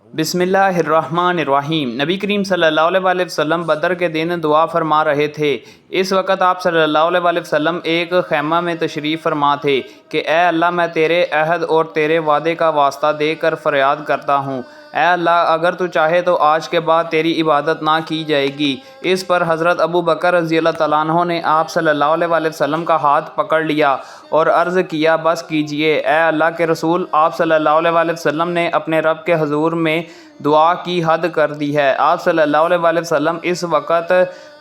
بسم اللہ الرحمن الرحیم۔ نبی کریم صلی اللہ علیہ وسلم بدر کے دن دعا فرما رہے تھے۔ اس وقت آپ صلی اللہ علیہ وسلم ایک خیمہ میں تشریف فرما تھے کہ اے اللہ، میں تیرے عہد اور تیرے وعدے کا واسطہ دے کر فریاد کرتا ہوں، اے اللہ اگر تو چاہے تو آج کے بعد تیری عبادت نہ کی جائے گی۔ اس پر حضرت ابو بکر رضی اللہ تعالیٰ عنہ نے آپ صلی اللہ علیہ وسلم کا ہاتھ پکڑ لیا اور عرض کیا، بس کیجئے اے اللہ کے رسول۔ آپ صلی اللہ علیہ وسلم نے اپنے رب کے حضور میں دعا کی حد کر دی ہے۔ آپ صلی اللہ علیہ وسلم اس وقت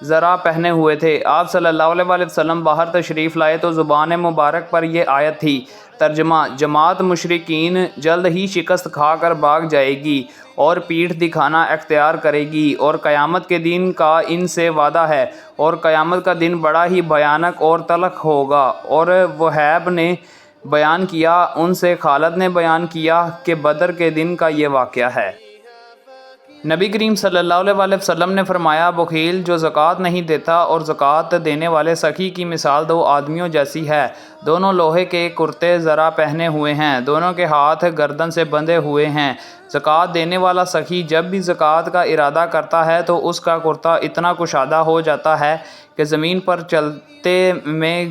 زرہ پہنے ہوئے تھے۔ آپ صلی اللہ علیہ وسلم باہر تشریف لائے تو زبان مبارک پر یہ آیت تھی۔ ترجمہ: جماعت مشرکین جلد ہی شکست کھا کر بھاگ جائے گی اور پیٹھ دکھانا اختیار کرے گی، اور قیامت کے دن کا ان سے وعدہ ہے، اور قیامت کا دن بڑا ہی بھیانک اور تلخ ہوگا۔ اور وہیب نے بیان کیا، ان سے خالد نے بیان کیا کہ بدر کے دن کا یہ واقعہ ہے۔ نبی کریم صلی اللہ علیہ وسلم نے فرمایا، بخیل جو زکوٰۃ نہیں دیتا اور زکوٰۃ دینے والے سخی کی مثال دو آدمیوں جیسی ہے۔ دونوں لوہے کے کرتے زرہ پہنے ہوئے ہیں، دونوں کے ہاتھ گردن سے بندھے ہوئے ہیں۔ زکوٰۃ دینے والا سخی جب بھی زکوٰۃ کا ارادہ کرتا ہے تو اس کا کرتا اتنا کشادہ ہو جاتا ہے کہ زمین پر چلتے میں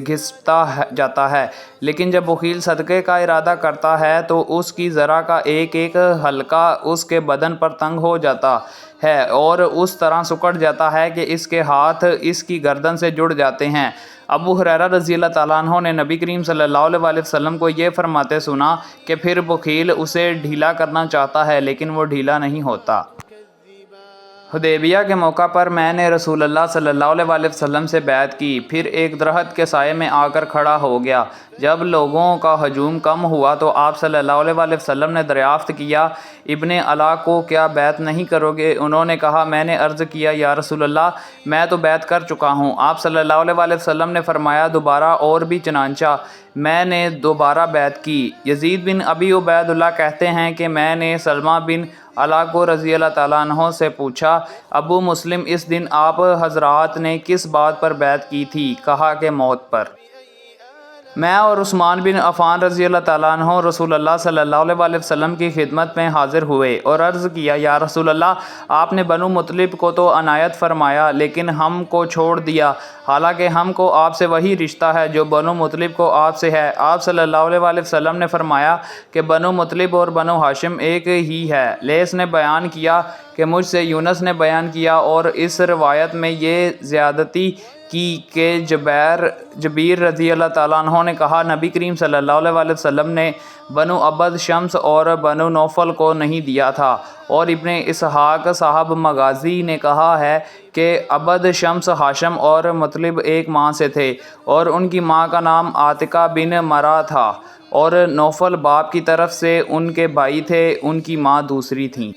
گھستا جاتا ہے، لیکن جب بخیل صدقے کا ارادہ کرتا ہے تو اس کی زرہ کا ایک ایک حلقہ اس کے بدن پر تنگ ہو جاتا ہے اور اس طرح سکڑ جاتا ہے کہ اس کے ہاتھ اس کی گردن سے جڑ جاتے ہیں۔ ابو ہریرہ رضی اللہ تعالیٰ عنہ نے نبی کریم صلی اللہ علیہ وسلم کو یہ فرماتے سنا کہ پھر بخیل اسے ڈھیلا کرنا چاہتا ہے لیکن وہ ڈھیلا نہیں ہوتا۔ حدیبیہ کے موقع پر میں نے رسول اللہ صلی اللہ علیہ وسلم سے بیعت کی، پھر ایک درخت کے سائے میں آ کر کھڑا ہو گیا۔ جب لوگوں کا ہجوم کم ہوا تو آپ صلی اللہ علیہ وسلم نے دریافت کیا، ابن علا کو کیا بیعت نہیں کرو گے؟ انہوں نے کہا، میں نے عرض کیا، یا رسول اللہ میں تو بیعت کر چکا ہوں۔ آپ صلی اللہ علیہ وسلم نے فرمایا، دوبارہ اور بھی، چنانچہ میں نے دوبارہ بیعت کی۔ یزید بن ابی عبید اللہ کہتے ہیں کہ میں نے سلمہ بن علا کو رضی اللہ تعالیٰ عنہ سے پوچھا، ابو مسلم اس دن آپ حضرات نے کس بات پر بیعت کی تھی؟ کہا کہ موت پر۔ میں اور عثمان بن عفان رضی اللہ تعالیٰ عنہ رسول اللہ صلی اللہ علیہ وسلم کی خدمت میں حاضر ہوئے اور عرض کیا، یا رسول اللہ آپ نے بنو مطلب کو تو عنایت فرمایا لیکن ہم کو چھوڑ دیا، حالانکہ ہم کو آپ سے وہی رشتہ ہے جو بنو مطلب کو آپ سے ہے۔ آپ صلی اللہ علیہ وسلم نے فرمایا کہ بنو مطلب اور بنو ہاشم ایک ہی ہے۔ لیث نے بیان کیا کہ مجھ سے یونس نے بیان کیا اور اس روایت میں یہ زیادتی کی کہ جبیر رضی اللہ تعالیٰ عنہ نے کہا، نبی کریم صلی اللہ علیہ وسلم نے بنو عبد شمس اور بنو نوفل کو نہیں دیا تھا۔ اور ابن اسحاق صاحب مغازی نے کہا ہے کہ عبد شمس ہاشم اور مطلب ایک ماں سے تھے اور ان کی ماں کا نام عاتقہ بن مرہ تھا، اور نوفل باپ کی طرف سے ان کے بھائی تھے، ان کی ماں دوسری تھیں۔